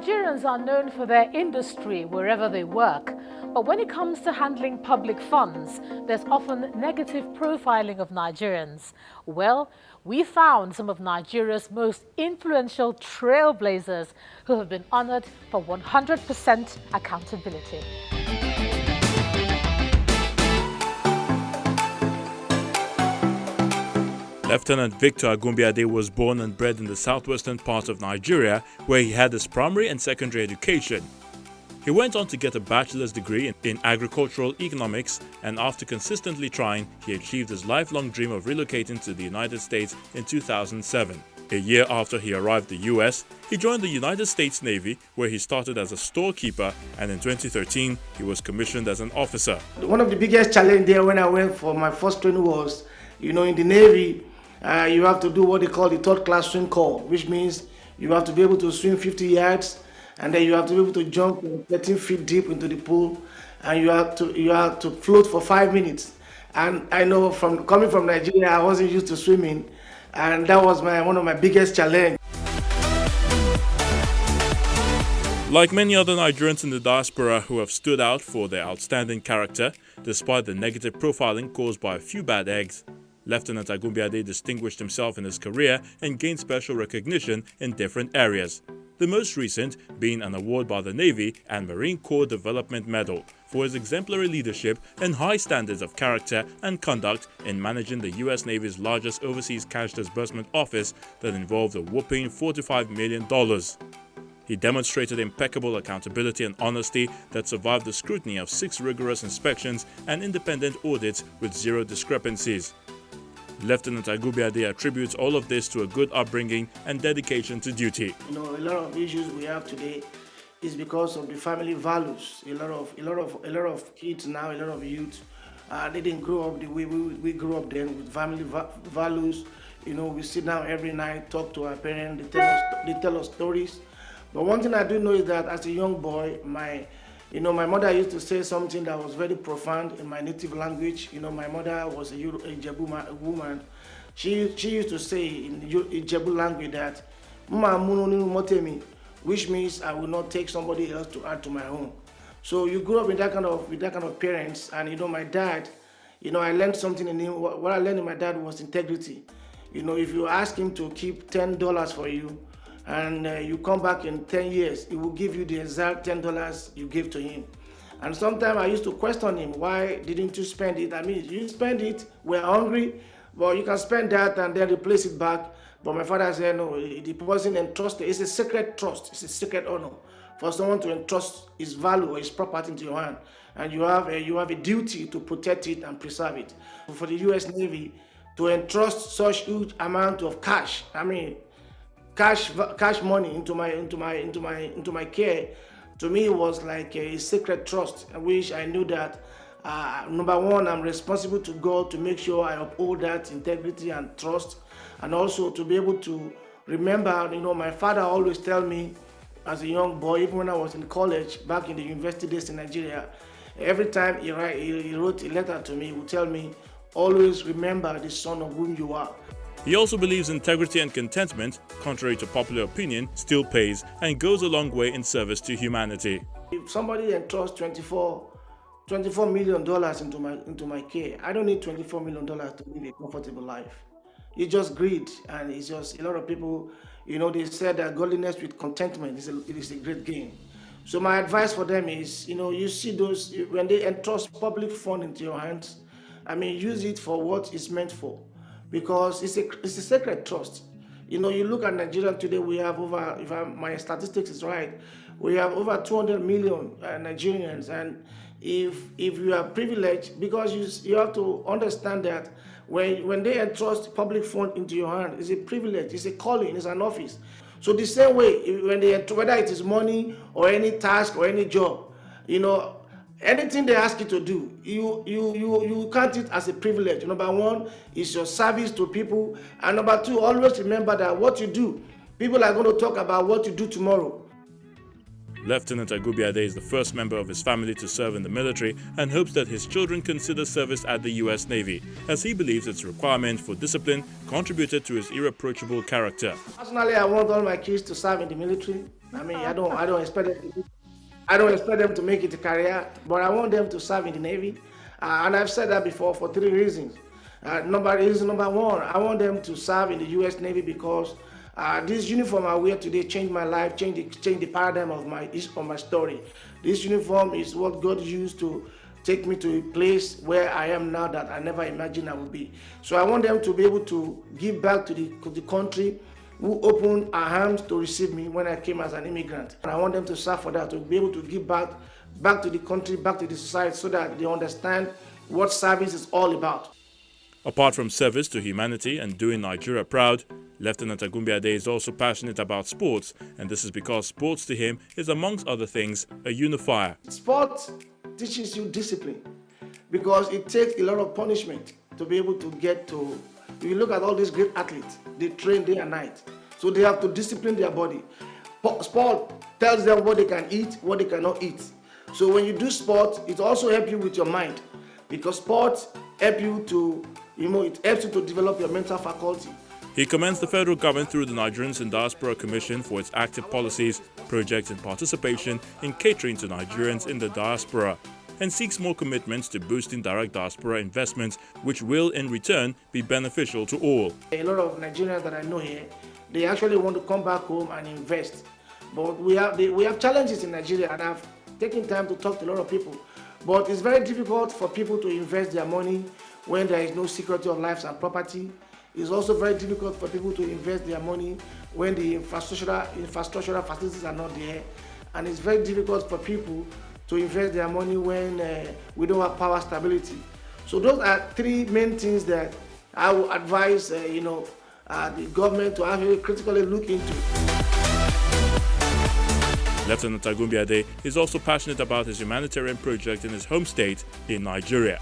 Nigerians are known for their industry wherever they work, but when it comes to handling public funds, there's often negative profiling of Nigerians. Well, we found some of Nigeria's most influential trailblazers who have been honored for 100% accountability. Lieutenant Victor Agunbiade was born and bred in the southwestern part of Nigeria, where he had his primary and secondary education. He went on to get a bachelor's degree in agricultural economics, and after consistently trying, he achieved his lifelong dream of relocating to the United States in 2007. A year after he arrived in the US, he joined the United States Navy, where he started as a storekeeper, and in 2013, he was commissioned as an officer. One of the biggest challenges there when I went for my first training was, in the Navy, you have to do what they call the third class swim call, which means you have to be able to swim 50 yards, and then you have to be able to jump 13 feet deep into the pool, and you have to float for 5 minutes. And I know from coming from Nigeria, I wasn't used to swimming, and that was one of my biggest challenges. Like many other Nigerians in the diaspora who have stood out for their outstanding character, despite the negative profiling caused by a few bad eggs, Lieutenant Agunbiade distinguished himself in his career and gained special recognition in different areas. The most recent being an award by the Navy and Marine Corps Development Medal for his exemplary leadership and high standards of character and conduct in managing the US Navy's largest overseas cash disbursement office that involved a whopping $45 million. He demonstrated impeccable accountability and honesty that survived the scrutiny of 6 rigorous inspections and independent audits with 0 discrepancies. Lieutenant Agunbiade attributes all of this to a good upbringing and dedication to duty. A lot of issues we have today is because of the family values. A lot of kids now, a lot of youth, they didn't grow up the way we grew up then with family values. We sit down every night, talk to our parents, they tell us stories. But one thing I do know is that as a young boy, my mother used to say something that was very profound in my native language. My mother was a Ijebu woman. She used to say in Ijebu language that "Mma mununi motemi," which means I will not take somebody else to add to my home. So you grew up with that kind of parents, and my dad, I learned something in him. What I learned in my dad was integrity. If you ask him to keep $10 for you, and you come back in 10 years, he will give you the exact $10 you gave to him. And sometimes I used to question him, why didn't you spend it? I mean, you spend it, we're hungry, but you can spend that and then replace it back. But my father said, no, the person entrusted, it's a sacred trust, it's a sacred honor for someone to entrust his value or his property into your hand. And you have a duty to protect it and preserve it. For the US Navy to entrust such huge amount of cash, cash money into my care, to me was like a sacred trust, in which I knew that number one, I'm responsible to God to make sure I uphold that integrity and trust, and also to be able to remember. My father always tell me as a young boy, even when I was in college back in the university days in Nigeria, every time he wrote a letter to me, he would tell me, always remember the son of whom you are. He also believes integrity and contentment, contrary to popular opinion, still pays and goes a long way in service to humanity. If somebody entrusts $24 million into my care, I don't need $24 million to live a comfortable life. It's just greed, and it's just a lot of people, they said that godliness with contentment is a great gain. So my advice for them is, you see those, when they entrust public fund into your hands, use it for what it's meant for. Because it's a sacred trust. You look at Nigeria today, we have over, if my statistics is right, we have over 200 million Nigerians. And if you are privileged, because you have to understand that when they entrust public fund into your hand, it's a privilege, it's a calling, it's an office. So the same way, whether it is money or any task or any job, anything they ask you to do, you count it as a privilege. Number one is your service to people, and number two, always remember that what you do, people are going to talk about what you do tomorrow. Lieutenant Agunbiade is the first member of his family to serve in the military and hopes that his children consider service at the US Navy, as he believes its requirement for discipline contributed to his irreproachable character. Personally, I want all my kids to serve in the military. I mean, I don't expect them to make it a career, but I want them to serve in the Navy. And I've said that before for 3 reasons. Reason number 1, I want them to serve in the US Navy because this uniform I wear today changed my life, changed the paradigm of my story. This uniform is what God used to take me to a place where I am now that I never imagined I would be. So I want them to be able to give back to the country who opened our arms to receive me when I came as an immigrant. And I want them to serve for that, to be able to give back to the country, back to the society, so that they understand what service is all about. Apart from service to humanity and doing Nigeria proud, Lieutenant Agunbiade is also passionate about sports, and this is because sports to him is, amongst other things, a unifier. Sport teaches you discipline because it takes a lot of punishment to be able to get to. If you look at all these great athletes, they train day and night, so they have to discipline their body. Sport tells them what they can eat, what they cannot eat. So when you do sport, it also helps you with your mind, because sport helps you to, it helps you to develop your mental faculty. He commends the federal government through the Nigerians in Diaspora Commission for its active policies, projects and participation in catering to Nigerians in the diaspora, and seeks more commitments to boosting direct diaspora investments, which will in return be beneficial to all. A lot of Nigerians that I know here, they actually want to come back home and invest. But we have challenges in Nigeria, and I've taken time to talk to a lot of people. But it's very difficult for people to invest their money when there is no security of lives and property. It's also very difficult for people to invest their money when the infrastructural facilities are not there. And it's very difficult for people to invest their money when we don't have power stability. So those are 3 main things that I would advise the government to actually critically look into. Lieutenant Agunbiade is also passionate about his humanitarian project in his home state in Nigeria.